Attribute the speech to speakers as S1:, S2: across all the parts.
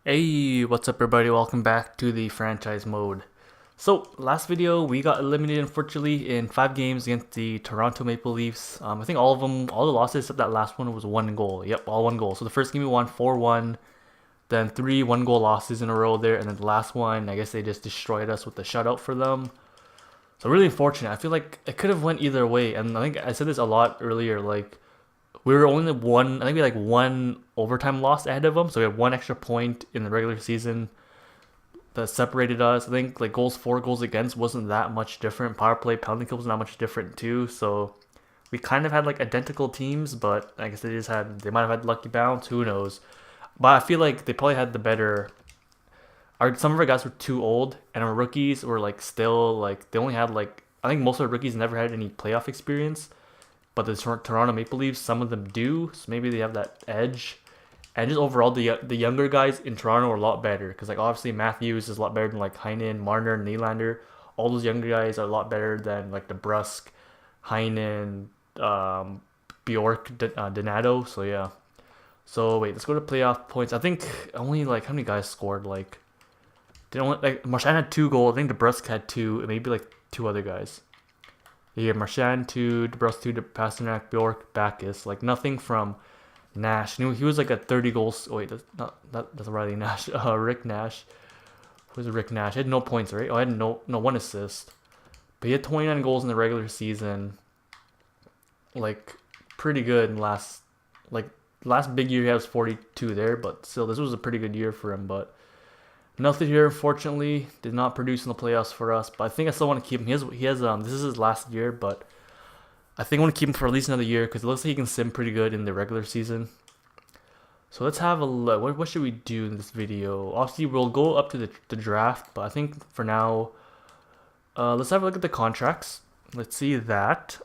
S1: Hey, what's up everybody? Welcome back to the franchise mode. So, last video we got eliminated unfortunately in 5 games against the Toronto Maple Leafs. I think all of them, all the losses except that last one was 1 goal. Yep, all 1 goal. So the first game we won 4-1, then 3 1 goal losses in a row there, and then the last one, I guess they just destroyed us with the shutout for them. So really unfortunate. I feel like it could have went either way, and I think I said this a lot earlier, like we were only one. I think we had like one overtime loss ahead of them, so we had one extra point in the regular season that separated us. I think like goals for, goals against wasn't that much different. Power play, penalty kill was not much different too. So we kind of had like identical teams, but I guess they might have had lucky bounce. Who knows? But I feel like they probably had the better. Some of our guys were too old, and our rookies were like still like they only had like I think most of our rookies never had any playoff experience. But the Toronto Maple Leafs, some of them do, so maybe they have that edge. And just overall, the younger guys in Toronto are a lot better because like obviously Matthews is a lot better than like Heinen, Marner, Nylander. All those younger guys are a lot better than like DeBrusk, Heinen, Bjork, Donato. So yeah. So wait, let's go to playoff points. I think only like how many guys scored? Like they don't like Marchand had 2 goals. I think DeBrusk had two, and maybe like 2 other guys. You have Marchand 2, DeBrusk 2, Pasternak, Bjork, Backus. Like nothing from Nash. He was like at 30 goals. Oh, wait, that's Riley Nash. Rick Nash. Who's Rick Nash? He had no points, right? Oh, I had no 1 assist. But he had 29 goals in the regular season. Like pretty good in last big year he has 42 there, but still this was a pretty good year for him. But nothing here, unfortunately, did not produce in the playoffs for us. But I think I still want to keep him. He has this is his last year, but I think I want to keep him for at least another year because it looks like he can sim pretty good in the regular season. So let's have a look. What should we do in this video? Obviously, we'll go up to the draft, but I think for now, let's have a look at the contracts. Let's see that.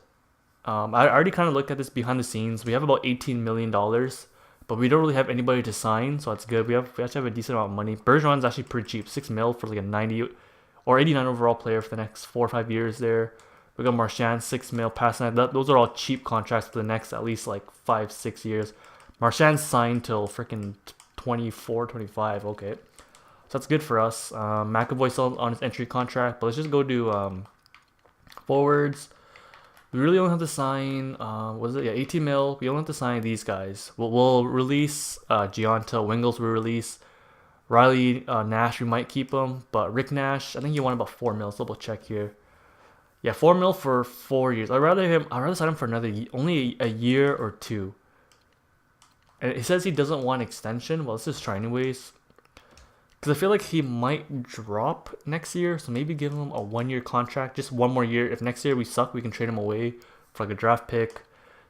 S1: I already kind of looked at this behind the scenes. We have about $18 million, but we don't really have anybody to sign, so that's good. We actually have a decent amount of money. Bergeron's actually pretty cheap, 6 mil for like a 90 or 89 overall player for the next 4 or 5 years there. We got Marchand, 6 mil, Pasternak. Those are all cheap contracts for the next at least like 5, 6 years. Marchand's signed till freaking 24, 25. Okay, so that's good for us. McAvoy's still on his entry contract, but let's just go to forwards. We really only have to sign, what is it? Yeah, 18 mil. We only have to sign these guys. We'll release Gianta. Wingles will release. Riley Nash, we might keep him. But Rick Nash, I think he wanted about 4 mil. So double check here. Yeah, 4 mil for 4 years. I'd rather sign him for only a year or two. And he says he doesn't want extension. Well, let's just try anyways. Because I feel like he might drop next year, so maybe give him a 1 year contract, just 1 more year. If next year we suck, we can trade him away for like a draft pick.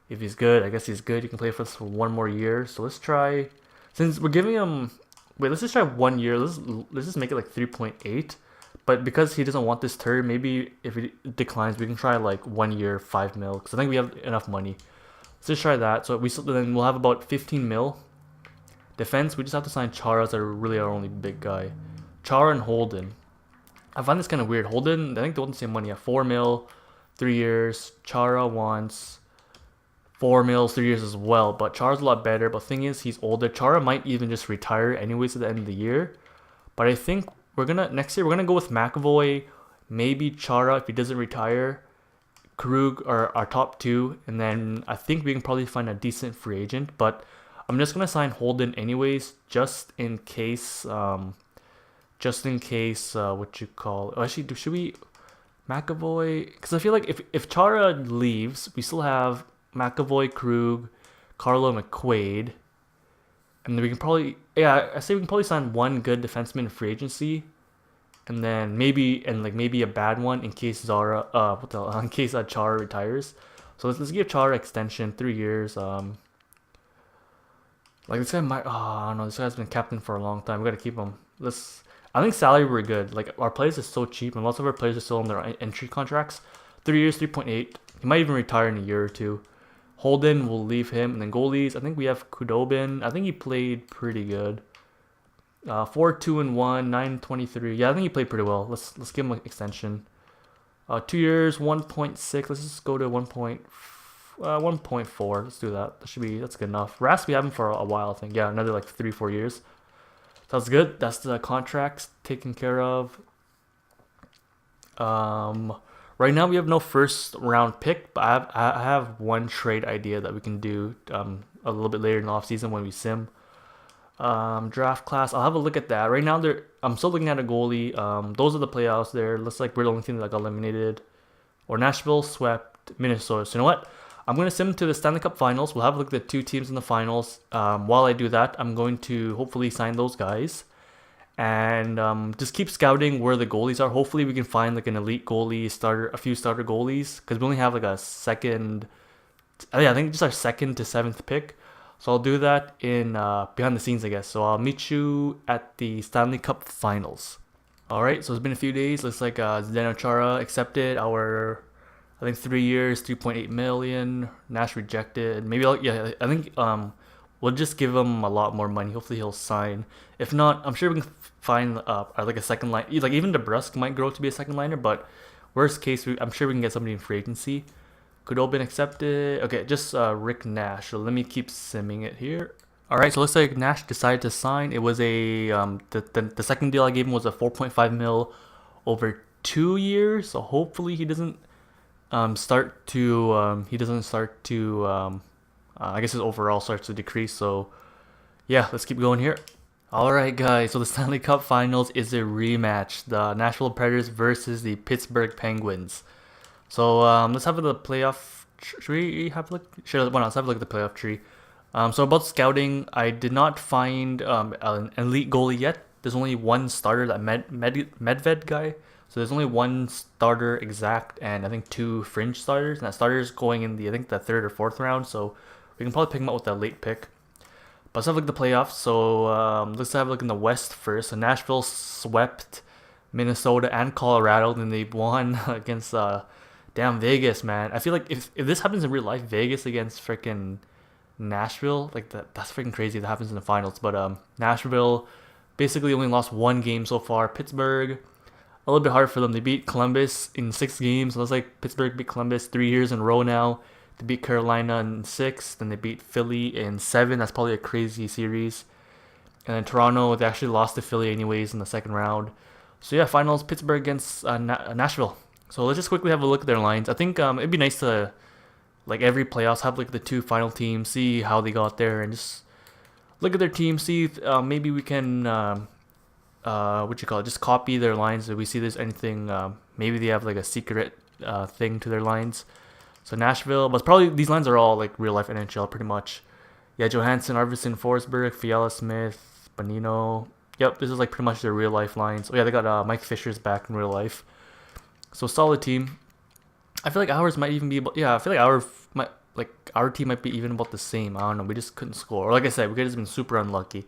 S1: If he's good, I guess he's good. He can play for us for 1 more year. So let's try, since we're giving him, wait, let's just try 1 year. Let's just make it like 3.8. But because he doesn't want this term, maybe if he declines, we can try like 1 year, 5 mil. Because I think we have enough money. Let's just try that. So then we'll have about 15 mil. Defense, we just have to sign Chara as really our only big guy. Chara and Holden. I find this kind of weird. Holden, I think they want the same money at 4 mil, 3 years. Chara wants 4 mil, 3 years as well. But Chara's a lot better. But thing is, he's older. Chara might even just retire anyways at the end of the year. But I think next year we're gonna go with McAvoy, maybe Chara if he doesn't retire. Krug are our top two, and then I think we can probably find a decent free agent. But I'm just gonna sign Holden anyways, just in case. What you call? Oh, actually, should we McAvoy? Because I feel like if Chara leaves, we still have McAvoy, Krug, Carlo McQuaid, and then we can probably I say we can probably sign one good defenseman in free agency, and then maybe a bad one in case Chara retires. So let's give Chara extension 3 years. Like this guy might. Oh, I don't know. This guy's been captain for a long time. We gotta keep him. I think salary we're good. Like our players are so cheap, and lots of our players are still on their entry contracts. 3 years, 3.8. He might even retire in a year or two. Holden, will leave him, and then goalies. I think we have Kudobin. I think he played pretty good. 4-2-1, 9-23. Yeah, I think he played pretty well. Let's give him an extension. 2 years, 1.6. Let's just go to 1.4. Let's do that. That's good enough. Rask, we have him for a while, I think. Yeah, another like 3-4 years. Sounds good. That's the contracts taken care of. Right now we have no first round pick, but I have one trade idea that we can do a little bit later in the off season when we sim. Draft class. I'll have a look at that. Right now, I'm still looking at a goalie. Those are the playoffs. There looks like we're the only team that got eliminated. Or Nashville swept Minnesota. So you know what? I'm gonna sim to the Stanley Cup Finals. We'll have a look at the two teams in the finals. While I do that, I'm going to hopefully sign those guys and just keep scouting where the goalies are. Hopefully, we can find like an elite goalie, starter, a few starter goalies, because we only have like a second. Yeah, I think just our second to seventh pick. So I'll do that in behind the scenes, I guess. So I'll meet you at the Stanley Cup Finals. All right. So it's been a few days. Looks like Zdeno Chara accepted our, I think 3 years, 3.8 million. Nash rejected. Maybe yeah. I think we'll just give him a lot more money. Hopefully he'll sign. If not, I'm sure we can find like a second line. Like even DeBrusque might grow to be a second liner, but worst case, I'm sure we can get somebody in free agency. Could all been accepted. Okay, just Rick Nash. So let me keep simming it here. All right, so looks like Nash decided to sign. It was a the second deal I gave him was a 4.5 mil over 2 years. So hopefully he doesn't start to I guess his overall starts to decrease. So yeah, let's keep going here. All right, guys. So the Stanley Cup Finals is a rematch: the Nashville Predators versus the Pittsburgh Penguins. So let's have the playoff. Should we have a look? Sure. Well, let's have a look at the playoff tree. So about scouting, I did not find an elite goalie yet. There's only one starter, that Medved guy. So there's only one starter exact, and I think two fringe starters. And that starter is going in the, I think, the third or fourth round. So we can probably pick him up with that late pick. But let's have a look at the playoffs. So let's have a look in the West first. So Nashville swept Minnesota and Colorado, and they won against damn Vegas, man. I feel like if this happens in real life, Vegas against freaking Nashville, like that's freaking crazy. That happens in the finals. But Nashville basically only lost one game so far. Pittsburgh, a little bit hard for them. They beat Columbus in 6 games. It looks like Pittsburgh beat Columbus 3 years in a row now. They beat Carolina in 6, then they beat Philly in 7. That's probably a crazy series. And then Toronto, they actually lost to Philly anyways in the second round. So yeah, finals Pittsburgh against Nashville. So let's just quickly have a look at their lines. I think it'd be nice to, like every playoffs, have like the two final teams, see how they got there, and just look at their team, see if maybe we can, what you call it, just copy their lines. If we see there's anything, maybe they have like a secret thing to their lines. So Nashville, but probably these lines are all like real life NHL pretty much. Yeah, Johansson, Arvidsson, Forsberg, Fiala, Smith, Bonino. Yep, this is like pretty much their real life lines. Oh yeah, they got Mike Fisher's back in real life. So solid team. I feel like ours might even be about, yeah, I feel like our team might be even about the same. I don't know. We just couldn't score. Or like I said, we could have been super unlucky.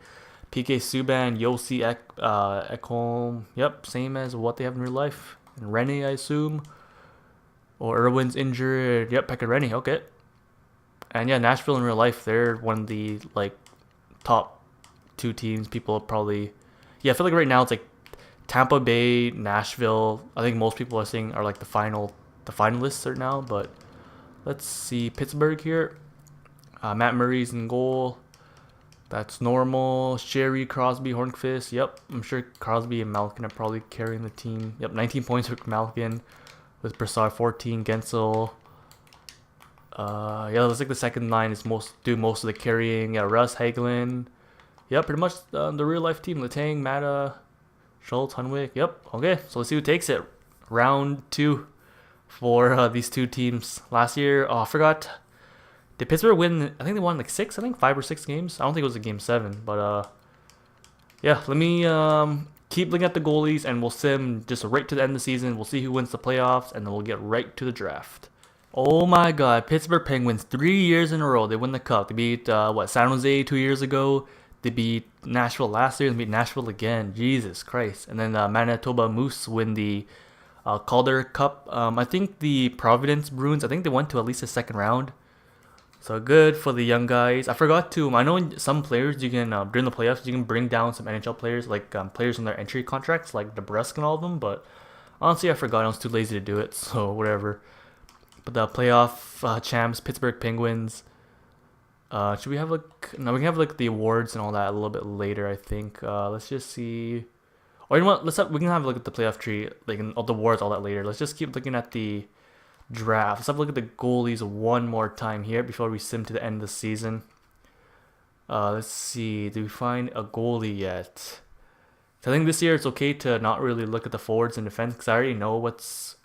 S1: PK Subban, Yossi Ekholm. Yep, same as what they have in real life. And Rennie, I assume. Or Irwin's injured. Yep, Pekka Rennie. Okay. And yeah, Nashville in real life, they're one of the like top two teams. People probably, yeah, I feel like right now it's like Tampa Bay, Nashville. I think most people are saying are like the finalists right now. But let's see Pittsburgh here. Matt Murray's in goal. That's normal. Sherry, Crosby, Hornqvist. Yep, I'm sure Crosby and Malkin are probably carrying the team. Yep, 19 points for Malkin. With Brassard 14, Gensel. Yeah, looks like the second line is do most of the carrying. Yeah, Russ, Hagelin. Yep, pretty much the real life team. Letang, Mata, Schultz, Hunwick. Yep, okay. So let's see who takes it. Round 2 for these two teams. Last year, oh, I forgot. Did Pittsburgh win? I think they won like 6. I think 5 or 6 games. I don't think it was a game 7, but yeah. Let me keep looking at the goalies, and we'll sim just right to the end of the season. We'll see who wins the playoffs, and then we'll get right to the draft. Oh my God, Pittsburgh Penguins, 3 years in a row, they win the cup. They beat, San Jose 2 years ago. They beat Nashville last year, and beat Nashville again. Jesus Christ. And then Manitoba Moose win the Calder Cup. I think the Providence Bruins, I think they went to at least the second round. So good for the young guys. I forgot to. I know some players you can during the playoffs you can bring down some NHL players, like players on their entry contracts, like DeBrusque and all of them. But honestly, I forgot. I was too lazy to do it. So whatever. But the playoff champs, Pittsburgh Penguins. Should we have like no? We can have like the awards and all that a little bit later. I think. Let's just see. Or you know what? We can have a look at the playoff tree, like all the awards, all that later. Let's just keep looking at the draft. Let's have a look at the goalies one more time here before we sim to the end of the season. Let's see. Did we find a goalie yet? I think this year it's okay to not really look at the forwards and defense because I already know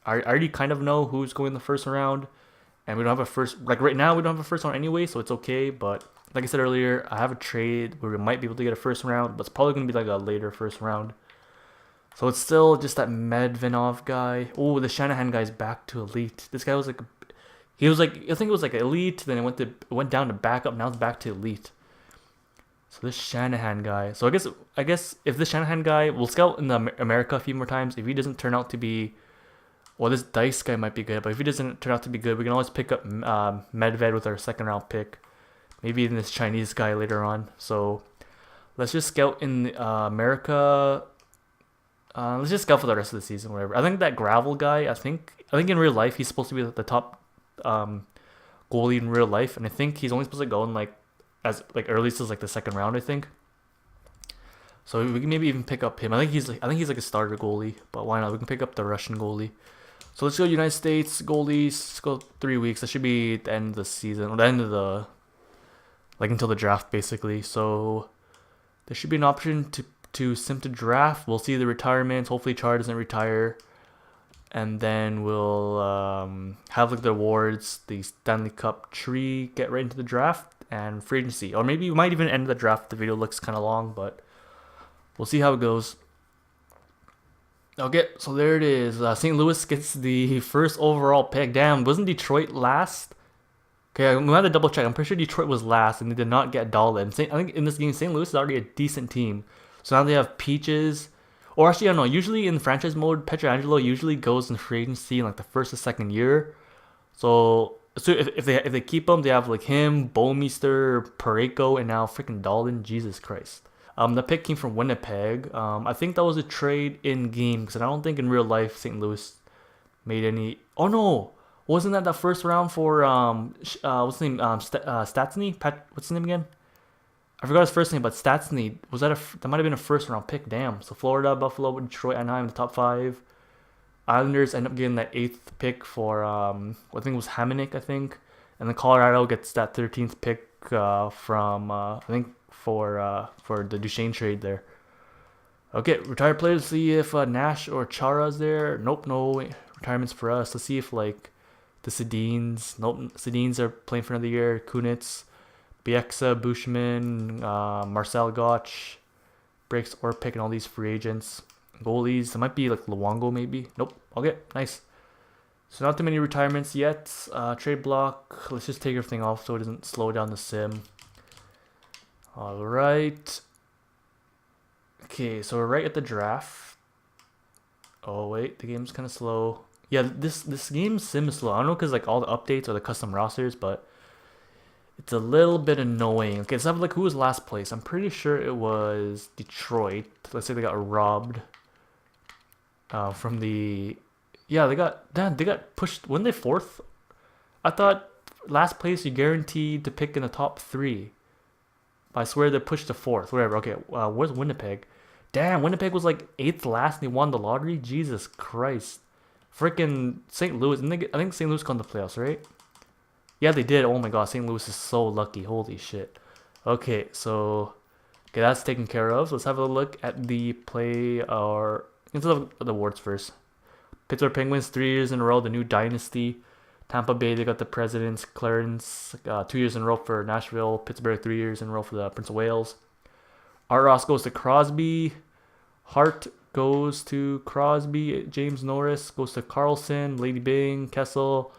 S1: I already kind of know who's going the first round, and we don't have a first. Like right now, we don't have a first round anyway, so it's okay. But like I said earlier, I have a trade where we might be able to get a first round, but it's probably gonna be like a later first round. So it's still just that Medvinov guy. Oh, the Shanahan guy's back to elite. This guy was like, he was like, I think it was like elite. Then it went down to backup. Now it's back to elite. So this Shanahan guy. So I guess if this Shanahan guy, we'll scout in the America a few more times. If he doesn't turn out to be, well, this Dice guy might be good. But if he doesn't turn out to be good, we can always pick up Medved with our second round pick. Maybe even this Chinese guy later on. So let's just scout in America. Let's just scout for the rest of the season, whatever. I think that Gravel guy. I think in real life he's supposed to be the top um, goalie in real life, and I think he's only supposed to go in like as like earliest as like the second round. I think. So we can maybe even pick up him. I think he's like a starter goalie, but why not? We can pick up the Russian goalie. So let's go United States goalies. Let's go 3 weeks. That should be the end of the season, or the end of the like until the draft basically. So there should be an option to sim to draft. We'll see the retirements. Hopefully Char doesn't retire. And then we'll have like the awards, the Stanley Cup tree, get right into the draft and free agency. Or maybe we might even end the draft. The video looks kind of long, but we'll see how it goes. Okay, so there it is. St. Louis gets the first overall pick. Damn, wasn't Detroit last? Okay, we have to double check. I'm pretty sure Detroit was last, and they did not get Dahlin. I think in this game, St. Louis is already a decent team. So now they have Peaches. Or actually, I don't know. Usually in franchise mode, Petrangelo usually goes in free agency in like the first or second year. So if they keep him, they have like him, Bomeister, Pareko, and now freaking Dahlin. Jesus Christ. The pick came from Winnipeg. I think that was a trade in game because I don't think in real life St. Louis made any. Oh no, wasn't that the first round for what's his name? Statsny. What's his name again? I forgot his first name, but Statsny was that might have been a first round pick. Damn. So Florida, Buffalo, Detroit, Anaheim, the top five. Islanders end up getting that eighth pick for I think it was Hamonic, I think, and then Colorado gets that 13th pick from I think for the Duchesne trade there. Okay, retired players. See if Nash or Chara's there. Nope, no retirements for us. Let's see if like the Sedins. Nope, Sedins are playing for another year. Kunitz, Bieksa, Bushman, Marcel Gotch, breaks or picking all these free agents. Goalies, it might be like Luongo maybe. Nope. Okay, nice. So not too many retirements yet. Trade block. Let's just take everything off so it doesn't slow down the sim. All right. Okay, so we're right at the draft. Oh wait, the game's kind of slow. Yeah, this game sim is slow. I don't know because like all the updates or the custom rosters, but it's a little bit annoying. Okay, let's have a look. Who was last place? I'm pretty sure it was Detroit. Let's say they got robbed from the. Yeah, they got pushed. Weren't they fourth? I thought last place you guaranteed to pick in the top three. I swear they pushed to fourth. Whatever. Okay, where's Winnipeg? Damn, Winnipeg was like eighth last and they won the lottery. Jesus Christ. Freaking St. Louis. I think St. Louis got in the playoffs, right? Yeah, they did. Oh my god, St. Louis is so lucky. Holy shit. Okay, so that's taken care of. Let's have a look at the play or let's look at the awards first. Pittsburgh Penguins 3 years in a row, the new dynasty. Tampa Bay, they got the Presidents. Clarence 2 years in a row for Nashville. Pittsburgh 3 years in a row for the Prince of Wales. Art Ross goes to Crosby. Hart goes to Crosby. James Norris goes to Carlson. Lady Bing, Kessel.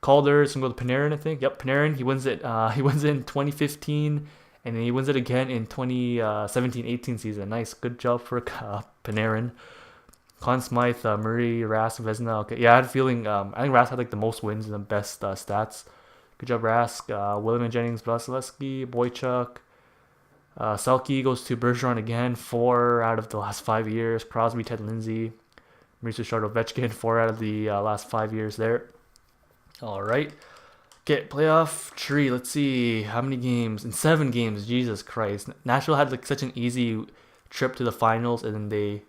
S1: Calder's can go to Panarin, I think. Yep, Panarin. He wins it. He wins it in 2015, and then he wins it again in 2017-18 season. Nice, good job for Panarin. Conn Smythe, Murray, Rask, Vezina. Okay, yeah, I had a feeling. I think Rask had like the most wins and the best stats. Good job, Rask. William and Jennings, Vasilevsky, Boychuk. Selke goes to Bergeron again. 4 out of the last 5 years. Crosby, Ted Lindsay, Maurice Richard, Ovechkin. 4 out of the last 5 years there. All right. Get playoff tree. Let's see how many games in 7 games. Jesus Christ! Nashville had like such an easy trip to the finals, and then they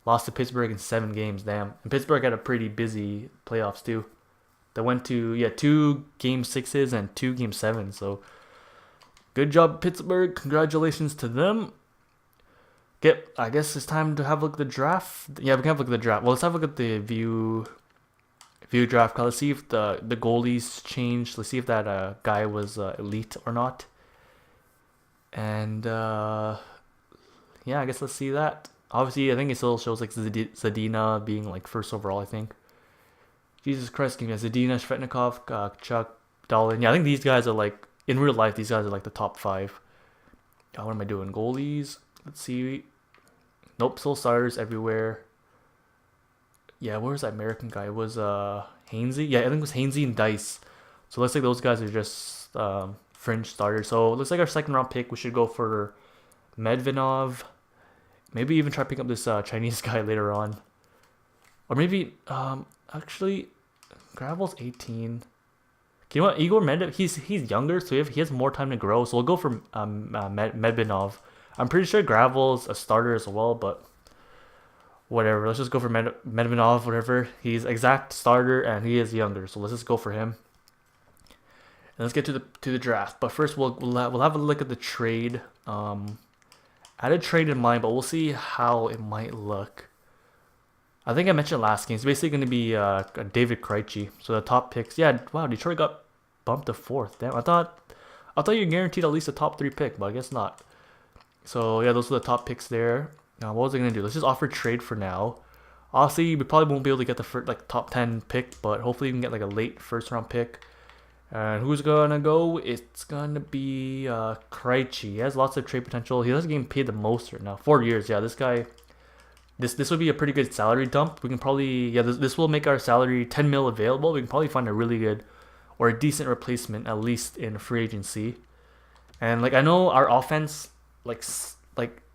S1: lost to Pittsburgh in 7 games. Damn. And Pittsburgh had a pretty busy playoffs too. They went to 2 game 6s and 2 game 7s. So good job, Pittsburgh. Congratulations to them. I guess it's time to have a look at the draft. Yeah, we can have a look at the draft. Well, let's have a look at the view draft. Let's see if the goalies changed. Let's see if that guy was elite or not. And yeah, I guess let's see that. Obviously, I think it still shows like Zadina being like first overall. I think. Jesus Christ, give me Zadina, Shvetnikov, Chuck, Dahlin. Yeah, I think these guys are like in real life. These guys are like the top 5. What am I doing? Goalies. Let's see. Nope, still starters everywhere. Yeah, where was that American guy? It was Hainsey? Yeah, I think it was Hainsey and Dice. So looks like those guys are just fringe starters. So it looks like our second round pick, we should go for Medvinov. Maybe even try picking up this Chinese guy later on. Or maybe, actually, Gravel's 18. You know what? Igor Medvedev, he's younger, so he has more time to grow. So we'll go for Medvinov. I'm pretty sure Gravel's a starter as well, but whatever. Let's just go for Medvinov, whatever. He's exact starter, and he is younger, so let's just go for him. And let's get to the draft. But first, we'll have a look at the trade. I had a trade in mind, but we'll see how it might look. I think I mentioned last game. It's basically going to be David Krejci. So the top picks. Yeah, wow, Detroit got bumped to 4th. Damn, I thought you were guaranteed at least a top 3 pick, but I guess not. So yeah, those are the top picks there. Now, what was I gonna do? Let's just offer trade for now. Obviously, we probably won't be able to get the first, like top 10 pick, but hopefully we can get like a late first round pick. And who's gonna go? It's gonna be Krejci. He has lots of trade potential. He doesn't get paid the most right now. 4 years. Yeah, this guy. This would be a pretty good salary dump. We can probably this will make our salary 10 mil available. We can probably find a really good or a decent replacement at least in free agency. And like I know our offense like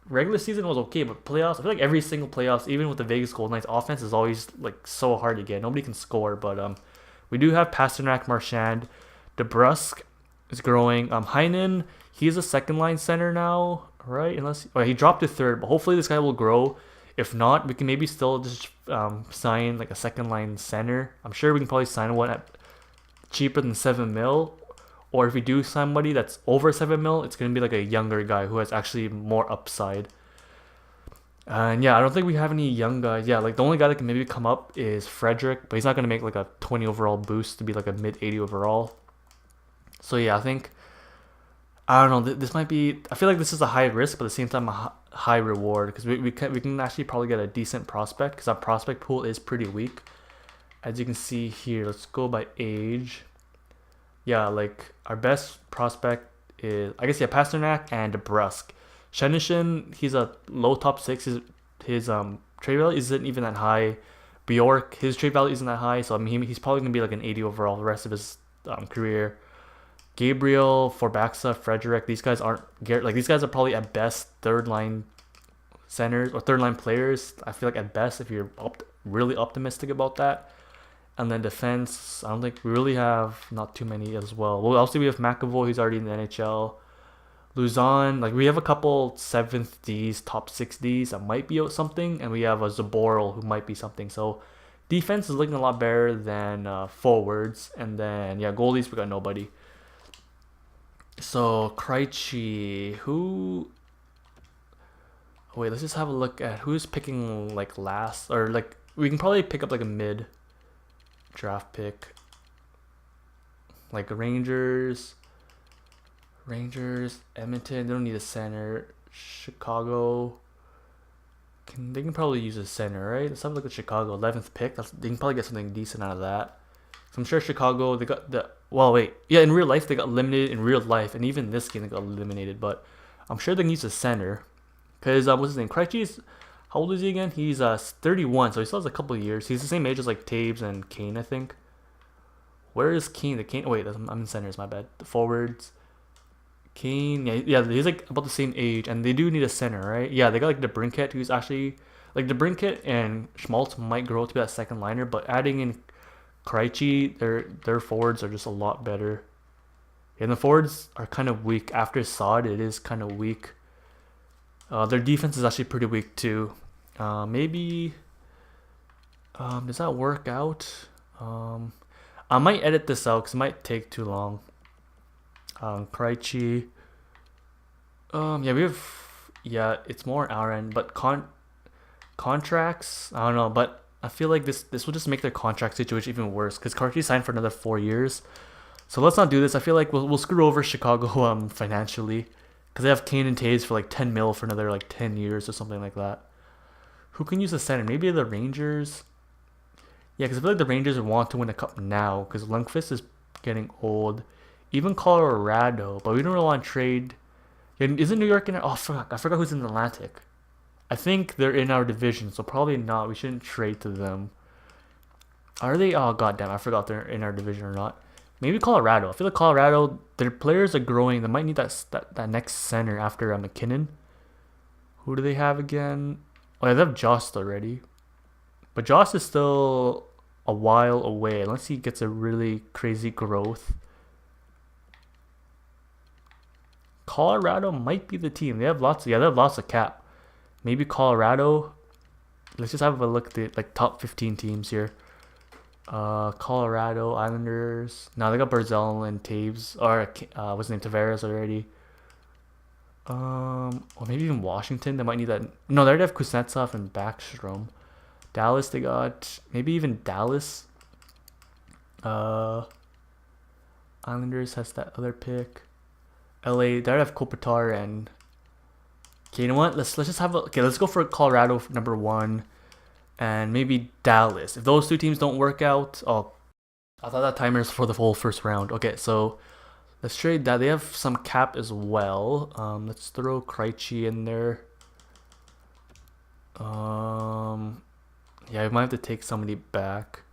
S1: regular season was okay, but playoffs, I feel like every single playoffs, even with the Vegas Golden Knights, offense is always like so hard to get. Nobody can score, but we do have Pasternak, Marchand, DeBrusque is growing. Heinen, he's a second line center now, right? He dropped to 3rd, but hopefully this guy will grow. If not, we can maybe still just sign like a second line center. I'm sure we can probably sign one at cheaper than 7 mil. Or if we do somebody that's over 7 mil, it's going to be like a younger guy who has actually more upside. And yeah, I don't think we have any young guys. Yeah, like the only guy that can maybe come up is Frederick, but he's not going to make like a 20 overall boost to be like a mid 80 overall. So yeah, I don't know. This might be. I feel like this is a high risk, but at the same time a high reward because we can actually probably get a decent prospect because our prospect pool is pretty weak. As you can see here, let's go by age. Yeah, like our best prospect is I guess Pasternak and DeBrusque. Shenishin, he's a low top 6. His trade value isn't even that high. Bjork, his trade value isn't that high, so I mean he's probably gonna be like an 80 overall the rest of his career. Gabriel, Forbaxa, Frederick, these guys aren't like these guys are probably at best 3rd line centers or 3rd line players. I feel like at best if you're really optimistic about that. And then defense, I don't think we really have not too many as well. Well, also we have McAvoy, who's already in the NHL. Luzon, like we have a couple 7th Ds, top 6 Ds that might be something, and we have a Zaboral who might be something. So defense is looking a lot better than forwards, and then goalies we got nobody. So Krejci, wait, let's just have a look at who's picking like last, or like we can probably pick up like a mid draft pick, like Rangers, Edmonton. They don't need a center. Chicago, they can probably use a center, right? Let's have a look at Chicago. 11th pick. They can probably get something decent out of that. So I'm sure Chicago, they got in real life they got eliminated in real life, and even this game they got eliminated. But I'm sure they can use a center, because what's his name? Krejci's, how old is he again? He's 31, so he still has a couple of years. He's the same age as like Taves and Kane, I think. Where is Kane? Wait, I'm in centers. My bad. The forwards. Kane, he's like about the same age, and they do need a center, right? Yeah, they got like DeBrincat, who's actually like DeBrincat and Schmaltz might grow to be that second liner, but adding in Krejci, their forwards are just a lot better. And the forwards are kind of weak. After Sod, it is kind of weak. Their defense is actually pretty weak too. Maybe does that work out? I might edit this out because it might take too long. Krejci. Yeah, we have. Yeah, it's more our end, but contracts. I don't know, but I feel like this will just make their contract situation even worse because Krejci signed for another 4 years. So let's not do this. I feel like we'll screw over Chicago financially because they have Kane and Taves for like 10 mil for another like 10 years or something like that. Who can use a center? Maybe the Rangers. Yeah, because I feel like the Rangers want to win a cup now because Lundqvist is getting old. Even Colorado, but we don't really want to trade. Isn't New York in? Oh, I forgot who's in the Atlantic. I think they're in our division, so probably not. We shouldn't trade to them. Are they? Oh, goddamn! I forgot they're in our division or not. Maybe Colorado. I feel like Colorado, their players are growing. They might need that next center after McKinnon. Who do they have again? Oh, yeah, they have Jost already. But Jost is still a while away unless he gets a really crazy growth. Colorado might be the team. They have lots. They have lots of cap. Maybe Colorado. Let's just have a look at the like top 15 teams here. Colorado Islanders. No, they got Barzell and Taves or what's his name, Tavares already. Or maybe even Washington. They might need that. No, they already have Kuznetsov and Backstrom. Dallas, they got maybe even Dallas. Islanders has that other pick. LA, they already have Kopitar and. Okay, you know what? Let's just have a. Okay, let's go for Colorado for number 1. And maybe Dallas. If those two teams don't work out, oh, I thought that timer is for the whole first round. Okay, so let's trade that. They have some cap as well. Let's throw Krejci in there. Yeah, we might have to take somebody back.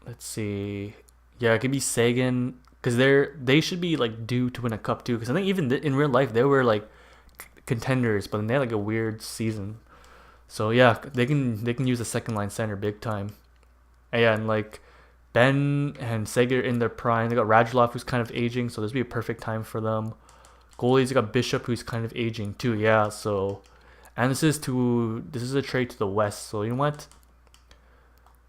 S1: Let's see. Yeah, it could be Sagan because they should be like due to win a cup too. Because I think even in real life they were like contenders, but then they had like a weird season. So yeah, they can use a second line center big time. And yeah, and like Ben and Sager in their prime. They got Radulov who's kind of aging, so this would be a perfect time for them. Goalies, they got Bishop who's kind of aging too. Yeah, so and this is a trade to the west. So you know what?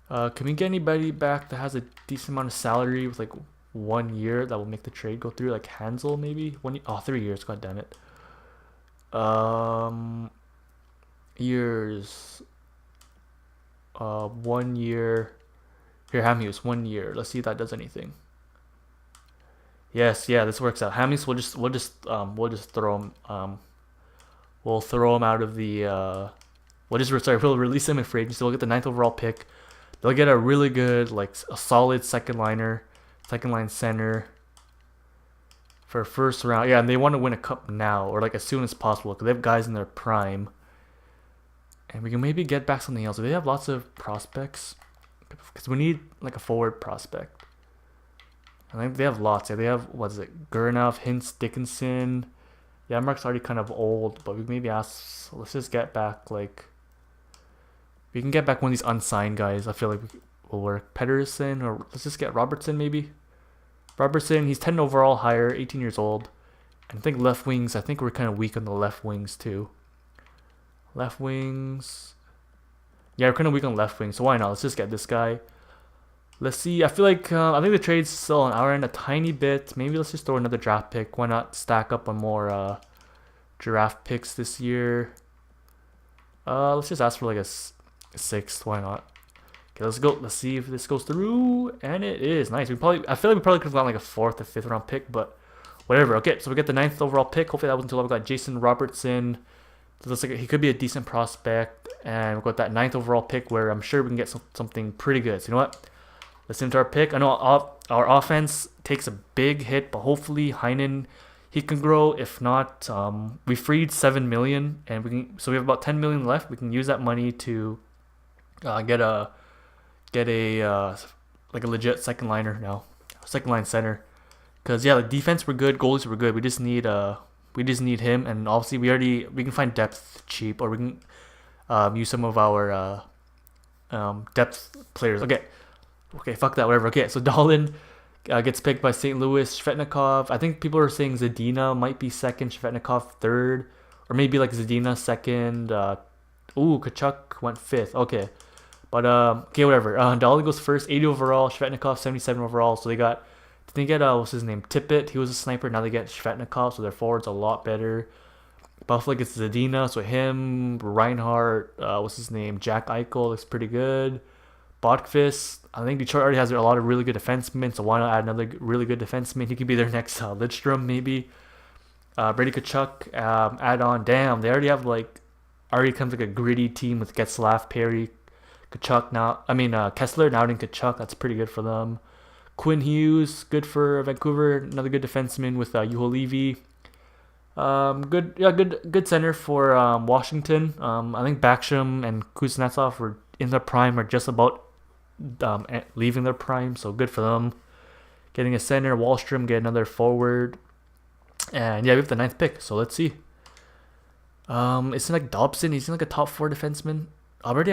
S1: Can we get anybody back that has a decent amount of salary with like 1 year that will make the trade go through? Like Hansel maybe 3 years. God damn it. Years. 1 year. Here, Hamius, 1 year. Let's see if that does anything. Yes, yeah, this works out. Hamius, we'll just throw him. We'll throw him out of the. We'll release him in free agency. We'll get the 9th overall pick. They'll get a really good, like a solid second line center. For first round, yeah, and they want to win a cup now or like as soon as possible because they have guys in their prime. And we can maybe get back something else. They have lots of prospects because we need like a forward prospect. I think they have lots. Yeah, they have Gurnov, Hintz, Dickinson. Yeah, Mark's already kind of old, but we maybe ask. Let's just get back like. We can get back one of these unsigned guys. I feel like will work. Pedersen or let's just get Robertson maybe. Robertson, he's 10 overall, higher, 18 years old. And I think left wings. I think we're kind of weak on the left wings too. Left wings. Yeah, we're kind of weak on left wing, so why not? Let's just get this guy. Let's see. I feel like I think the trade's still on our end a tiny bit. Maybe let's just throw another draft pick. Why not stack up on more draft picks this year? Let's just ask for like a 6th. Why not? Okay, let's go. Let's see if this goes through, and it is nice. I feel like we probably could have gotten like a 4th or 5th round pick, but whatever. Okay, so we get the 9th overall pick. Hopefully that wasn't too low. We got Jason Robertson. So looks like he could be a decent prospect, and we've got that 9th overall pick where I'm sure we can get something pretty good. So you know what? Let's into our pick. I know our offense takes a big hit, but hopefully Heinen, he can grow. If not, we freed 7 million, and we have about 10 million left. We can use that money to get a like a legit second liner now, second line center. Because yeah, like defense we're good, goalies we're good. We just need him, and obviously we can find depth cheap, or we can use some of our depth players. Okay, Okay, fuck that, whatever. Okay, so Dahlin gets picked by St. Louis. Shvetnikov. I think people are saying Zadina might be second, Shvetnikov third, or maybe like Zadina second. Ooh, Kachuk went fifth. Okay, but okay, whatever. Dahlin goes first, 80 overall. Shvetnikov 77 overall. So they got. Did they get what's his name? Tippett. He was a sniper. Now they get Shvetnikov, so their forwards a lot better. Buffalo gets Zadina, so him, Reinhardt, what's his name? Jack Eichel looks pretty good. Botkvist, I think Detroit already has a lot of really good defensemen, so why not add another really good defenseman? He could be their next Lidstrom, maybe. Brady Kachuk, add on. Damn, they already have like, already comes like a gritty team with Getzlaff, Perry, Kachuk now. I mean, Kessler, now and Kachuk, that's pretty good for them. Quinn Hughes, good for Vancouver, another good defenseman with Juho Levy. Good, yeah, good center for Washington. I think Backstrom and Kuznetsov were in their prime or just about leaving their prime, so good for them. Getting a center, Wallstrom get another forward, and yeah, we have the ninth pick. So let's see. It's like Dobson. He's in like a top four defenseman. Already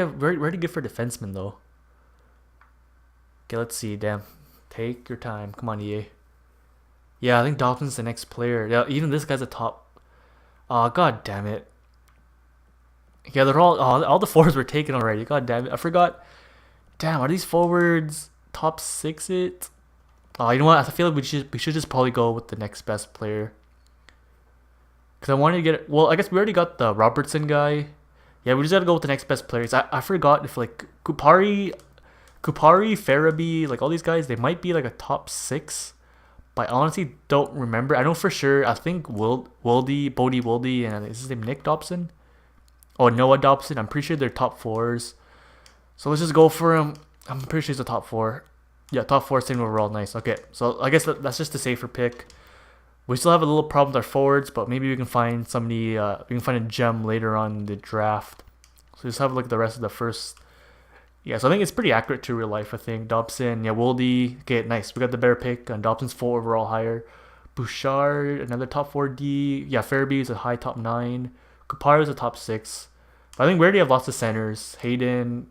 S1: good for defenseman though. Okay, let's see. Damn, take your time. Come on, EA. Yeah, I think Dobson's the next player. Yeah, even this guy's a top. Oh, god damn it. Yeah, they're all the forwards were taken already. God damn it, I forgot. Damn, are these forwards top six? It. Oh, you know what? I feel like we should just probably go with the next best player. Cause I wanted to get. Well, I guess we already got the Robertson guy. Yeah, we just gotta go with the next best players. I forgot if like Kupari, Farabee, like all these guys, they might be like a top six. But I honestly don't remember. I know for sure. I think Bodie Wildy, and is his name Nick Dobson? Oh, Noah Dobson. I'm pretty sure they're top fours. So let's just go for him. I'm pretty sure he's a top four. Yeah, top four, same overall. Nice. Okay, so I guess that's just a safer pick. We still have a little problem with our forwards, but maybe we can find somebody. We can find a gem later on in the draft. So just have like the rest of the first. Yeah, so I think it's pretty accurate to real life, I think. Dobson, yeah, Wildy. Okay, nice. We got the better pick. Dobson's 4 overall higher. Bouchard, another top 4D. Yeah, Farabee is a high top 9. Kupari is a top 6. But I think we already have lots of centers. Hayden,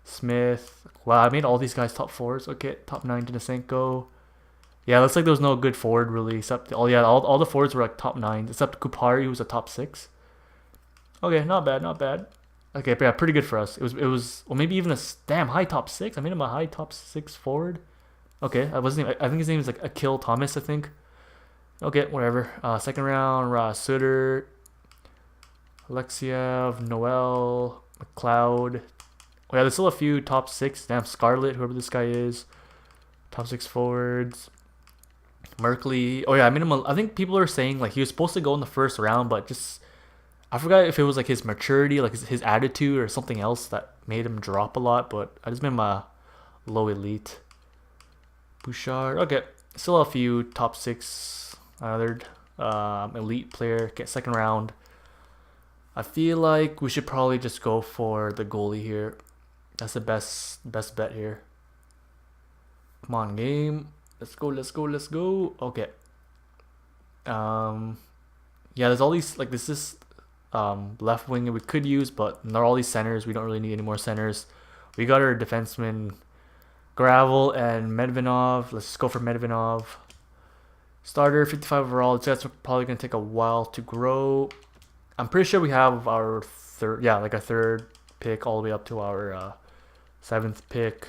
S1: Smith. Wow, I made all these guys top 4s. Okay, top 9 Denisenko. Yeah, looks like there was no good forward really. Except, all the forwards were like top 9s. Except Kupari, who was a top 6. Okay, not bad, not bad. Okay, but yeah, pretty good for us. It was well, maybe even a damn high top 6. I made him a high top 6 forward. Okay, I think his name is like Akil Thomas, I think. Okay, whatever. Second round, Sutter, Alexiev, Noel, McLeod. Oh yeah, there's still a few top 6. Damn, Scarlett, whoever this guy is. Top 6 forwards. Merkley. Oh yeah, I made him. I think people are saying like he was supposed to go in the first round, but just. I forgot if it was like his maturity, like his attitude, or something else that made him drop a lot. But I just made him a low elite. Bouchard, okay, still a few top 6, another elite player. Get second round. I feel like we should probably just go for the goalie here. That's the best bet here. Come on, game. Let's go. Okay. Yeah, there's all these like this is. Left wing we could use, but not all these centers. We don't really need any more centers. We got our defensemen Gravel and Medvinov. Let's just go for Medvinov. Starter 55 overall. That's probably gonna take a while to grow. I'm pretty sure we have our third, yeah, like a third pick all the way up to our 7th pick.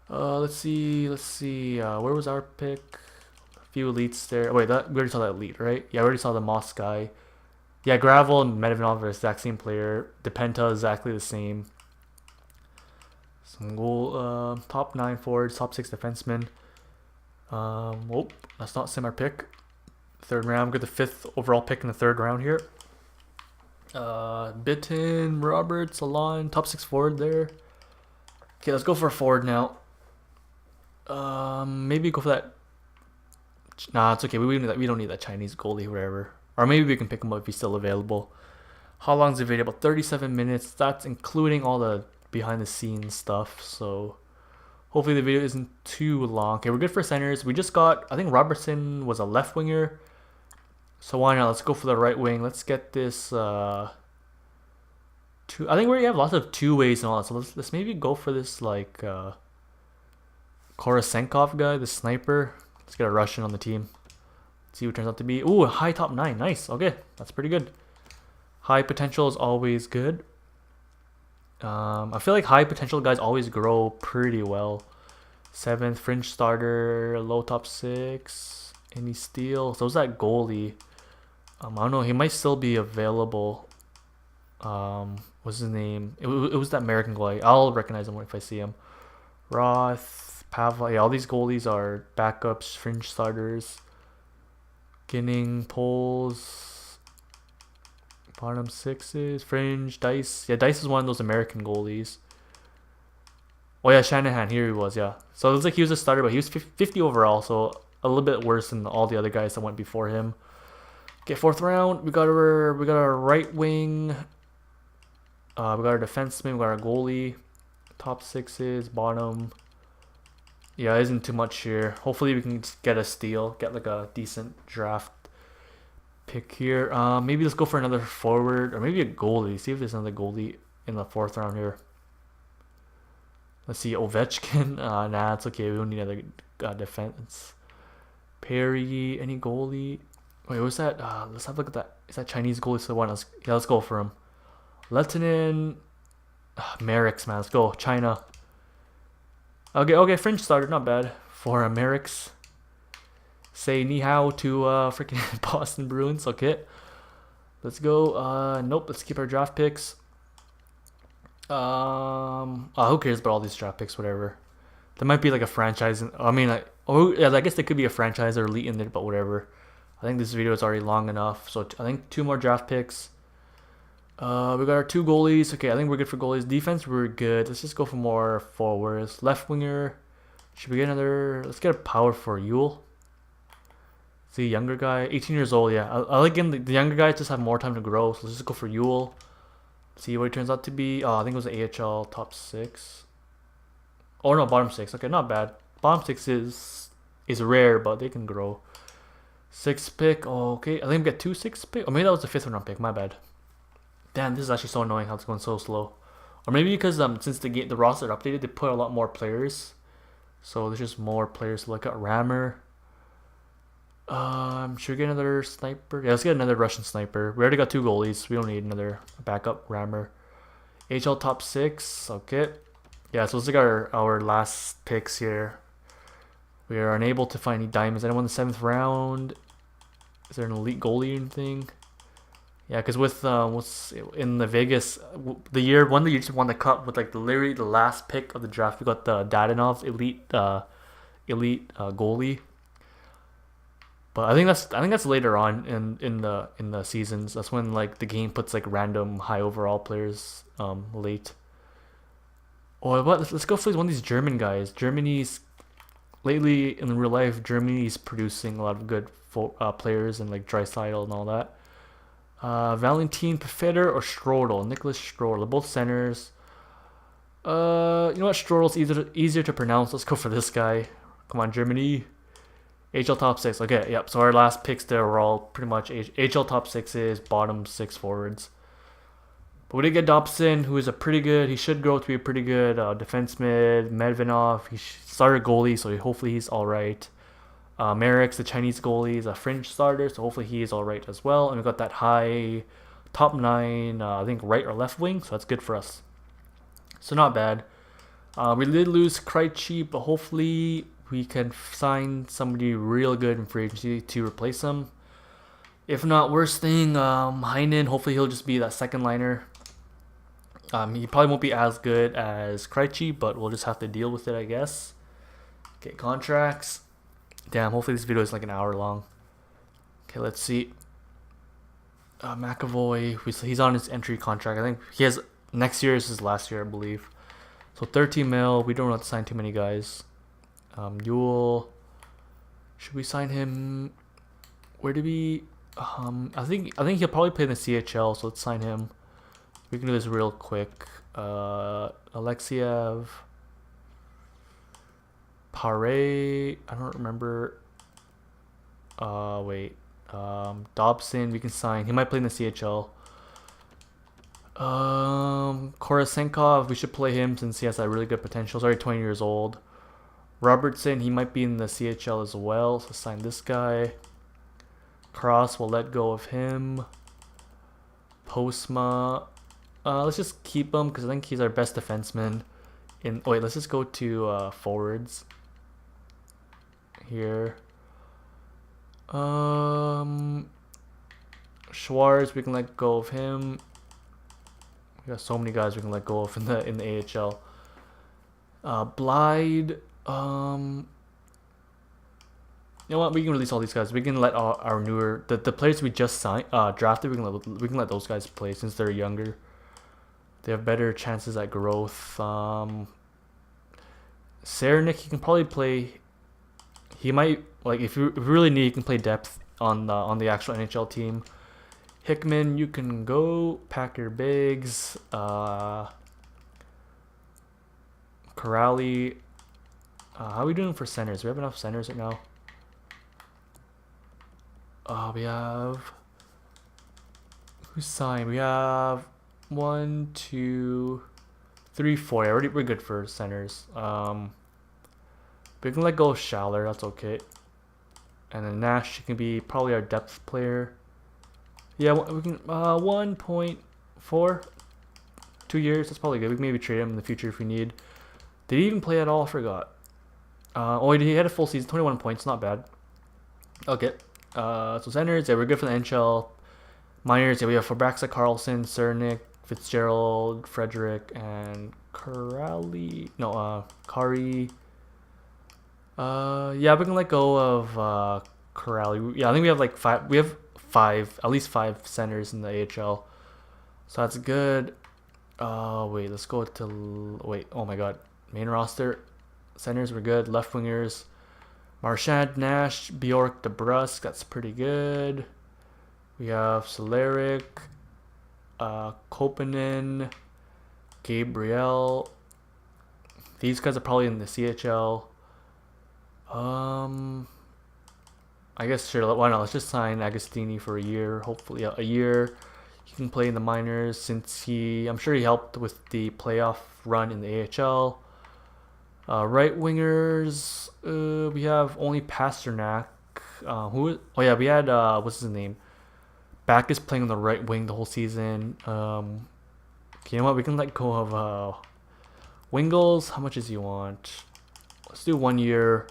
S1: Let's see. Where was our pick? A few elites there. Oh, wait, we already saw that elite, right? Yeah, we already saw the Moss guy. Yeah, Gravel and Medvinov are the exact same player. Depenta is exactly the same. Some goal, top 9 forwards, top 6 defensemen. Oh, that's not our pick. Third round, we got the 5th overall pick in the 3rd round here. Bitton, Roberts, Alon, top 6 forward there. Okay, let's go for a forward now. Maybe go for that. Nah, it's okay. We don't need that Chinese goalie, whatever. Or maybe we can pick him up if he's still available. How long is the video? About 37 minutes. That's including all the behind the scenes stuff. So hopefully the video isn't too long. Okay, we're good for centers. We just got, I think Robertson was a left winger. So why not? Let's go for the right wing. Let's get this I think we already have lots of 2 ways and all that. So let's maybe go for this like Korosenkov guy, the sniper. Let's get a Russian on the team. See what turns out to be. Ooh, a high top 9. Nice. Okay, that's pretty good. High potential is always good. I feel like high potential guys always grow pretty well. 7th, fringe starter, low top 6. Any steal? So is that goalie? I don't know. He might still be available. What's his name? It was that American goalie. I'll recognize him if I see him. Roth, Pavla. Yeah, all these goalies are backups, fringe starters. Ginning, Poles, bottom 6s, fringe, Dice. Yeah, Dice is one of those American goalies. Oh yeah, Shanahan. Here he was. Yeah. So it looks like he was a starter, but he was 50 overall, so a little bit worse than all the other guys that went before him. Okay, 4th round. We got our right wing. We got our defenseman. We got our goalie. Top 6s, bottom. Yeah, it isn't too much here. Hopefully we can get a steal, get like a decent draft pick here. Maybe let's go for another forward or maybe a goalie. See if there's another goalie in the 4th round here. Let's see, Ovechkin. Nah, it's okay. We don't need another defense. Perry, any goalie? Wait, what's that? Let's have a look at that. Is that Chinese goalie still one? Let's go for him. Lettinen. Merrick's, man. Let's go. China. Okay, fringe starter, not bad for Merrick's. Say ni hao to freaking Boston Bruins. Okay, let's go. Nope, let's keep our draft picks. Who cares about all these draft picks? Whatever. There might be like a franchise. I mean, like, oh yeah, I guess there could be a franchise or elite in there, but whatever. I think this video is already long enough, so I think 2 more draft picks. We got our 2 goalies. Okay, I think we're good for goalies. Defense, we're good. Let's just go for more forwards. Left winger. Should we get another? Let's get a power for Yule. The younger guy, 18 years old. Yeah, I like him. The younger guys just have more time to grow. So let's just go for Yule. See what he turns out to be. Oh, I think it was the AHL top 6. Oh no, bottom 6. Okay, not bad. Bottom 6 is rare, but they can grow. 6th pick. Oh, okay. I think we got 2 6th pick. Or maybe that was the 5th round pick. My bad. Damn, this is actually so annoying how it's going so slow. Or maybe because since the roster updated, they put a lot more players. So there's just more players to look at. Rammer. Should we get another sniper? Yeah, let's get another Russian sniper. We already got 2 goalies. We don't need another backup Rammer. HL top 6. Okay. Yeah, so let's look at our last picks here. We are unable to find any diamonds. Anyone in the 7th round? Is there an elite goalie or anything? Yeah, because with what's in the Vegas, one of the years won the cup with like literally the last pick of the draft, we got the Dadonov elite goalie. But I think that's later on in the seasons. That's when like the game puts like random high overall players late. Oh, what? Let's go for one of these German guys. Germany's lately in real life. Germany's producing a lot of good players and like Draisaitl and all that. Valentin Pfeffer or Strodel. Nicholas Strodel. Both centers. You know what? Strodel's easier to pronounce. Let's go for this guy. Come on, Germany. HL top 6. Okay, yep. So our last picks there were all pretty much HL top 6s, bottom 6 forwards. But we did get Dobson, who is a pretty good. He should grow to be a pretty good defenseman. Medvinov, he started goalie, so hopefully he's all right. Merrick's the Chinese goalie, is a fringe starter, so hopefully he is all right as well. And we got that high top 9, I think right or left wing, so that's good for us. So not bad. We did lose Krejci, but hopefully we can sign somebody real good in free agency to replace him. If not, worst thing, Heinen, hopefully he'll just be that second liner. He probably won't be as good as Krejci, but we'll just have to deal with it, I guess. Okay, contracts. Damn, hopefully this video is like an hour long. Okay, let's see. McAvoy, he's on his entry contract. I think he has next year is his last year, I believe. So 13 mil. We don't want to sign too many guys. Yule, should we sign him? Where did we? I think he'll probably play in the CHL. So let's sign him. We can do this real quick. Alexiev, Pare. I don't remember. Wait. Dobson. We can sign. He might play in the CHL. Korosenkov. We should play him since he has that really good potential. He's already 20 years old. Robertson, he might be in the CHL as well, so sign this guy. Cross, we'll let go of him. Postma, let's just keep him because I think he's our best defenseman. Wait, let's just go to forwards here. Schwartz, we can let go of him. We got so many guys we can let go of in the AHL. Blyde, you know what? We can release all these guys. We can let our newer the players we just signed drafted. We can let those guys play since they're younger. They have better chances at growth. Sarnik, he can probably play. He might if you really need, he can play depth on the actual NHL team. Hickman, you can go pack your bags. Corrali, how are we doing for centers? Do we have enough centers right now? We have who's signed? We have 1, 2, 3, 4. Yeah, we're good for centers. We can let go of Schaller. That's okay. And then Nash can be probably our depth player. Yeah, we can 1.4, 2 years. That's probably good. We can maybe trade him in the future if we need. Did he even play at all? I forgot. He had a full season, 21 points. Not bad. Okay. So centers, yeah, we're good for the NHL. Minors, yeah, we have Fabraxa, Carlson, Cernik, Fitzgerald, Frederick, and Kari. Yeah, we can let go of Corrali. Yeah, I think we have like 5. We have 5, at least 5 centers in the AHL. So that's good. Wait, let's go to oh my god, main roster. Centers were good. Left wingers, Marchand, Nash, Bjork, DeBrusque. That's pretty good. We have Solaric, Kopanen, Gabriel. These guys are probably in the CHL. I guess sure. Why not? Let's just sign Agostini for a year. Hopefully, a year. He can play in the minors since I'm sure he helped with the playoff run in the AHL. Right wingers, we have only Pasternak. Oh yeah, we had what's his name? Back is playing on the right wing the whole season. Okay, you know what? We can let go of Wingles. How much does he want? Let's do 1 year,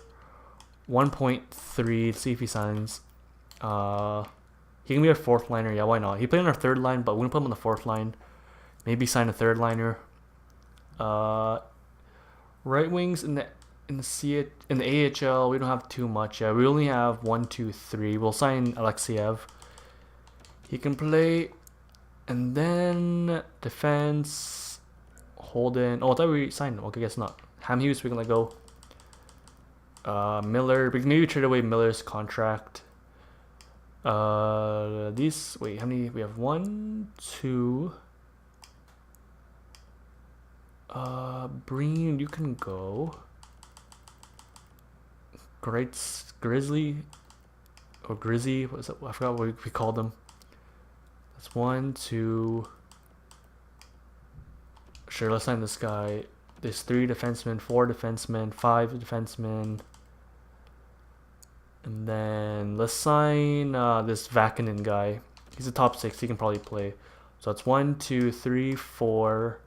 S1: 1.3. See if he signs. He can be our 4th liner. Yeah, why not? He played on our 3rd line, but we're gonna put him on the 4th line. Maybe sign a 3rd liner. Right wings in the AHL, we don't have too much. Yeah, we only have 1, 2, 3. We'll sign Alexiev. He can play, and then defense. Holden. Oh, I thought we signed him. Okay, guess not. Ham Hughes, we can let go. Miller. We can maybe trade away Miller's contract. These. Wait, how many? We have 1, 2. Breen, you can go. Grizzly or Grizzy. What is it? I forgot what we called them. That's 1, 2. Sure, let's sign this guy. There's 3 defensemen, 4 defensemen, 5 defensemen. And then let's sign this Vakinen guy. He's a top 6. He can probably play. So that's 1, 2, 3, 4.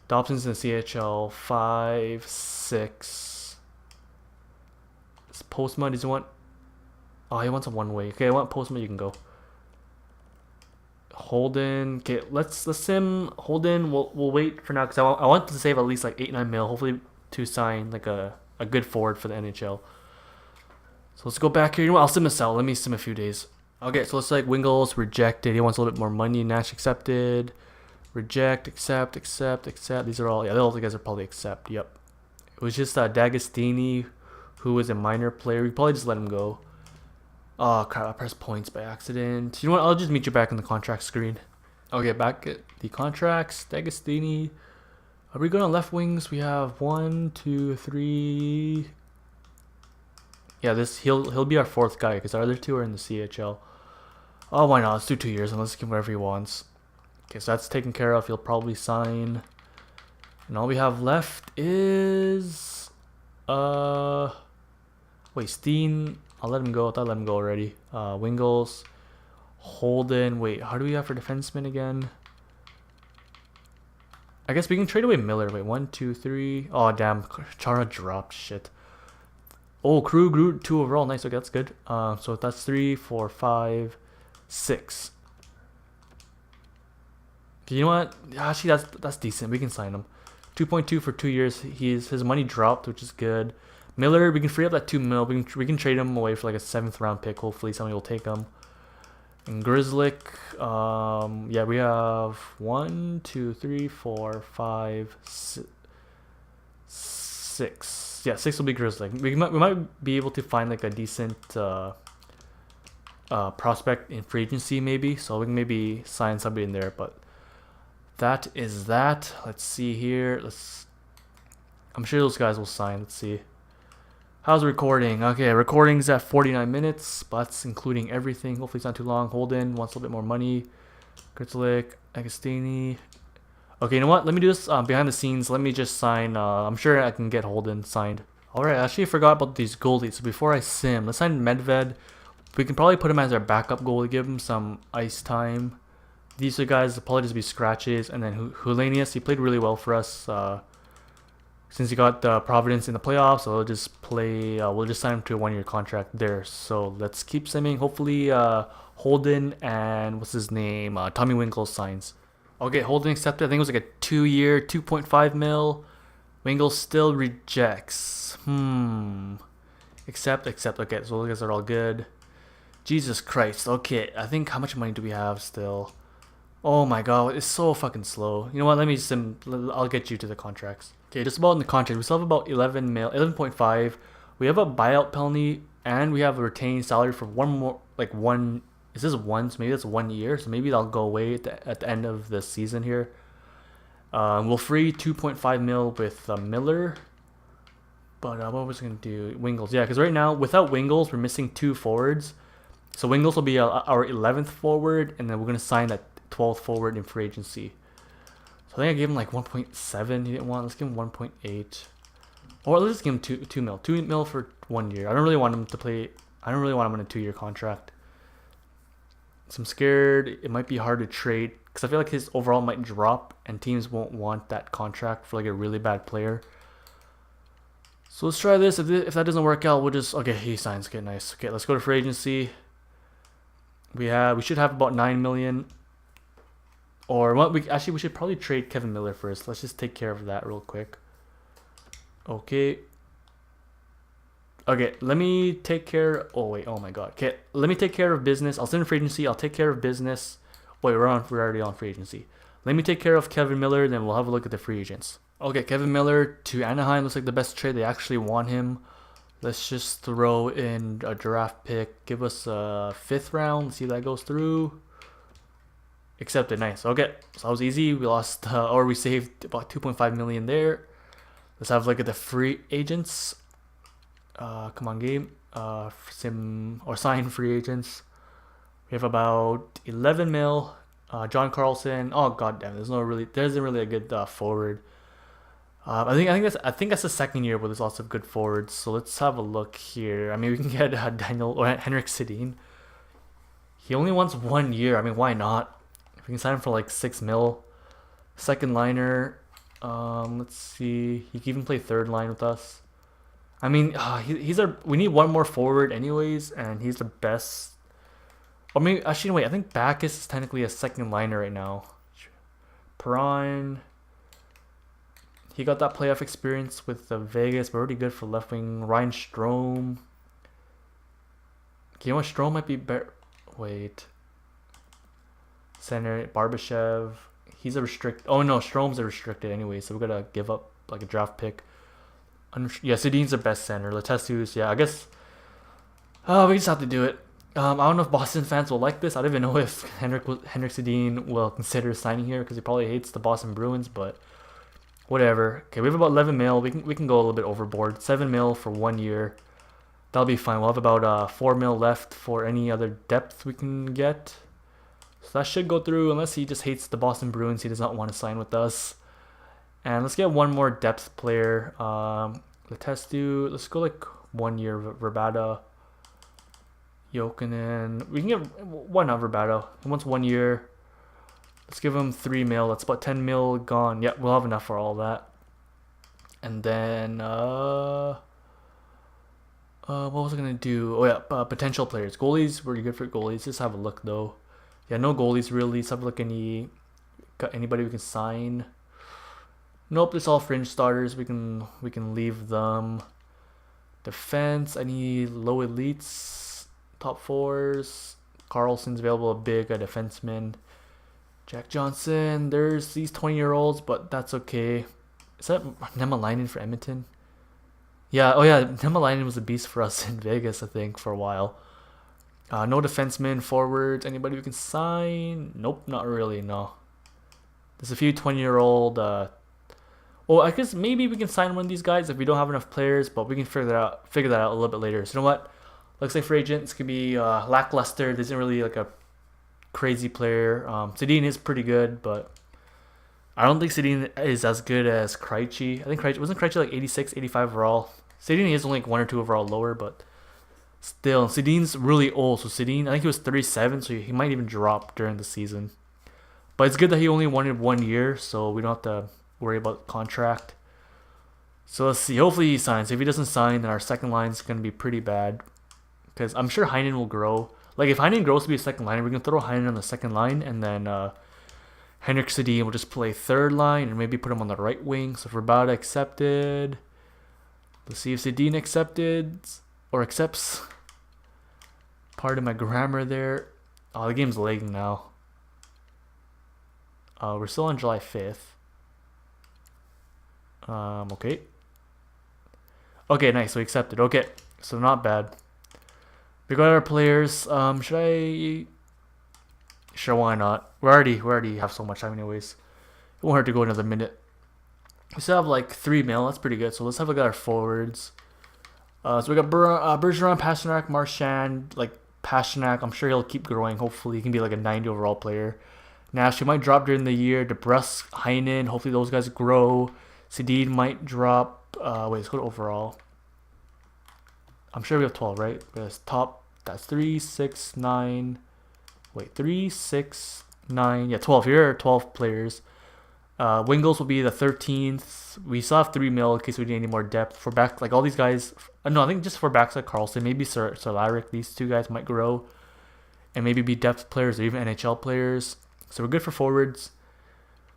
S1: Dobson's in the CHL. 5, 6. This Postma, does he want? Oh, he wants a one-way. Okay, I want Postma. You can go. Holden. Okay, let's him. Holden. We'll wait for now because I want to save at least like 8-9 mil. Hopefully to sign like a good forward for the NHL. So let's go back here. You know what? I'll sim this out. Let me sim a few days. Okay, so let's like Wingles rejected. He wants a little bit more money. Nash accepted. Reject, accept. These are all, yeah, all the guys are probably accept. Yep. It was just D'Agostini, who was a minor player. We probably just let him go. Oh crap! I pressed points by accident. You know what? I'll just meet you back on the contract screen. Okay, back at the contracts. D'Agostini. Are we going on left wings? We have 1, 2, 3. Yeah, he'll be our 4th guy because our other 2 are in the CHL. Oh, why not? Let's do 2 years and let's give him whatever he wants. Okay, so that's taken care of. He'll probably sign. And all we have left is Uh, wait, Steen. I'll let him go. I thought I let him go already. Wingles, Holden. Wait, how do we have for defenseman again? I guess we can trade away Miller. Wait, 1, 2, 3. Oh damn, Chara dropped. Shit. Oh, Crew grew 2 overall. Nice. Okay, that's good. So that's 3, 4, 5, 6. Okay, you know what? Actually, that's decent. We can sign him. 2.2 for 2 years. His money dropped, which is good. Miller, we can free up that 2 mil. We can trade him away for like a 7th round pick. Hopefully, somebody will take him. And Grizzlick, yeah, we have 1, 2, 3, 4, 5, 6. Yeah, 6 will be Grizzlick. We might be able to find like a decent prospect in free agency maybe. So we can maybe sign somebody in there. But that is that. Let's see here. I'm sure those guys will sign. Let's see. How's the recording? Okay, recording's at 49 minutes, but that's including everything. Hopefully it's not too long. Holden wants a little bit more money. Grizzlick, Agostini. Okay, you know what? Let me do this behind the scenes. Let me just sign. I'm sure I can get Holden signed. Alright, I actually forgot about these goalies. So before I sim, let's sign Medved. We can probably put him as our backup goalie, give him some ice time. These two guys will probably just be scratches. And then Hulanius, he played really well for us. Since he got Providence in the playoffs, so we'll just play. We'll just sign him to a 1-year contract there. So let's keep simming. Hopefully, Holden and what's his name, Tommy Winkle signs. Okay, Holden accepted. I think it was like a 2-year, 2.5 mil. Winkle still rejects. Accept. Okay, so those guys are all good. Jesus Christ. Okay, I think how much money do we have still? Oh my god, it's so fucking slow. You know what? Let me sim. I'll get you to the contracts. Okay, just about in the contract, we still have about 11.5. We have a buyout penalty, and we have a retained salary for one more, like one. Is this one? So maybe that's 1 year. So maybe that'll go away at the end of the season here. We'll free 2.5 mil with Miller. But what was I gonna do? Wingles, yeah, because right now without Wingles, we're missing 2 forwards. So Wingles will be our 11th forward, and then we're gonna sign that 12th forward in free agency. So I think I gave him like 1.7. He didn't want. Let's give him 1.8. Or let's just give him 2 mil. 2 mil for 1 year. I don't really want him to play. I don't really want him on a 2-year contract. So I'm scared it might be hard to trade because I feel like his overall might drop and teams won't want that contract for like a really bad player. So let's try this. If that doesn't work out, we'll just okay. He signs. Okay, nice. Okay, let's go to free agency. We should have about 9 million. Or what? We should probably trade Kevin Miller first. Let's just take care of that real quick. Okay. Okay, let me take care. Oh wait, oh my god. Okay, let me take care of business. I'll send free agency. I'll take care of business. Wait, we're already on free agency. Let me take care of Kevin Miller, then we'll have a look at the free agents. Okay, Kevin Miller to Anaheim looks like the best trade. They actually want him. Let's just throw in a draft pick. Give us a 5th round. Let's see if that goes through. Accepted. Nice. Okay, so that was easy. We lost or we saved about 2.5 million there. Let's have a look at the free agents. Come on, game. Sim or sign free agents. We have about 11 mil. John Carlson. Oh god damn. There isn't really a good forward. I think that's the 2nd year where there's lots of good forwards. So let's have a look here. I mean, we can get Daniel or Henrik Sedin. He only wants 1 year. I mean, why not? If we can sign him for like 6 mil. 2nd liner. Let's see. He can even play 3rd line with us. I mean, we need 1 more forward anyways, and he's the best. I mean, actually, wait. I think Backus is technically a 2nd liner right now. Perron. He got that playoff experience with the Vegas, but already good for left wing. Ryan Strome. Okay, you know what? Strome might be better. Wait. Center Barbashev. He's a restricted. Oh no, Strome's a restricted anyway, so we gotta give up like a draft pick. Yeah, Sedin's the best center. Letestu's, yeah, I guess. Oh, we just have to do it. I don't know if Boston fans will like this. I don't even know if Henrik Sedin will consider signing here because he probably hates the Boston Bruins, but whatever. Okay, we have about 11 mil. We can go a little bit overboard. 7 mil for 1 year. That'll be fine. We'll have about 4 mil left for any other depth we can get. So that should go through unless he just hates the Boston Bruins. He does not want to sign with us. And let's get 1 more depth player. Letestu. Let's go like 1 year Verbata. Jokinen. We can get, why not Verbata? He wants 1 year. Let's give him 3 mil. That's about 10 mil gone. Yep, we'll have enough for all that. And then, what was I gonna do? Oh yeah, potential players. Goalies, pretty good for goalies. Just have a look though. Yeah, no goalies really. Let's have a look. Anybody we can sign? Nope, it's all fringe starters. We can leave them. Defense, any low elites, top fours. Carlson's available, a big, a defenseman. Jack Johnson, there's these 20-year-olds, but that's okay. Is that Nemalainen for Edmonton? Yeah, oh yeah, Nemalainen was a beast for us in Vegas, I think, for a while. No defensemen, forwards, anybody we can sign? Nope, not really, no. There's a few 20-year-old, well, I guess maybe we can sign one of these guys if we don't have enough players, but we can figure that out a little bit later. So you know what? Looks like free agents can be lackluster. There isn't really like a crazy player. Sedin is pretty good, but I don't think Sedin is as good as Krejci. I think wasn't Krejci like 86, 85 overall. Sedin is only like 1 or 2 overall lower, but still, Sedin's really old. So Sedin, I think he was 37, so he might even drop during the season. But it's good that he only wanted 1 year, so we don't have to worry about contract. So let's see. Hopefully he signs. If he doesn't sign, then our second line is going to be pretty bad. Because I'm sure Heinen will grow. Like if Heinen grows to be a second line, we're going to throw Heinen on the second line. And then Henrik Sedin will just play third line and maybe put him on the right wing. So if Verbata accepted. Let's see if Sedin accepted or accepts. Pardon my grammar there. Oh, the game's lagging now. We're still on July 5th. Okay. Okay, nice. We accepted. Okay, so not bad. We got our players. Should I? Sure, why not? We already have so much time anyways. It won't hurt to go another minute. We still have like 3 mil. That's pretty good. So let's have a look at our forwards. So we got Bergeron, Pasternak, Marchand. Like Pasternak, I'm sure he'll keep growing. Hopefully, he can be like a 90 overall player. Nash, he might drop during the year. DeBrusque, Heinen. Hopefully, those guys grow. Sedin might drop. Wait, let's go to overall. I'm sure we have 12, right? That's top. That's 3, 6, 9. Wait, 3, 6, 9. Yeah, 12. Here are 12 players. Wingles will be the 13th. We still have 3 mil in case we need any more depth. For back, like all these guys. No, I think just for backs like Carlson. Maybe Solaric. These 2 guys might grow. And maybe be depth players or even NHL players. So we're good for forwards.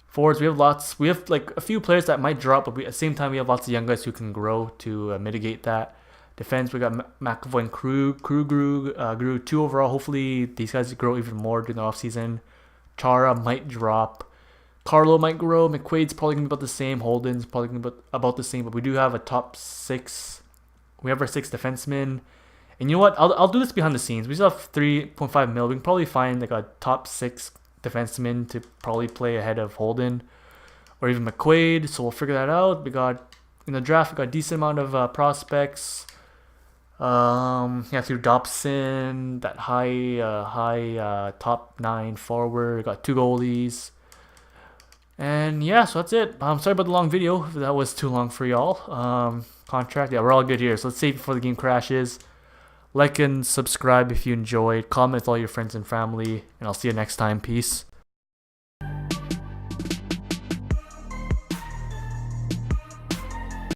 S1: Forwards, we have lots. We have like a few players that might drop, but at the same time, we have lots of young guys who can grow to mitigate that. Defense, we got McAvoy and Krug. Krug grew 2 overall. Hopefully, these guys grow even more during the offseason. Chara might drop. Carlo might grow. McQuaid's probably going to be about the same. Holden's probably going to be about the same. But we do have a top 6. We have our 6 defensemen. And you know what? I'll do this behind the scenes. We still have 3.5 mil. We can probably find like a top 6 defenseman to probably play ahead of Holden or even McQuaid. So we'll figure that out. We got in the draft, we got a decent amount of prospects. Yeah, through Dobson, that high top 9 forward. We got 2 goalies. And yeah, so that's it. I'm sorry about the long video. If that was too long for y'all. Contract. Yeah, we're all good here. So let's save before the game crashes. Like and subscribe if you enjoyed. Comment with all your friends and family. And I'll see you next time. Peace.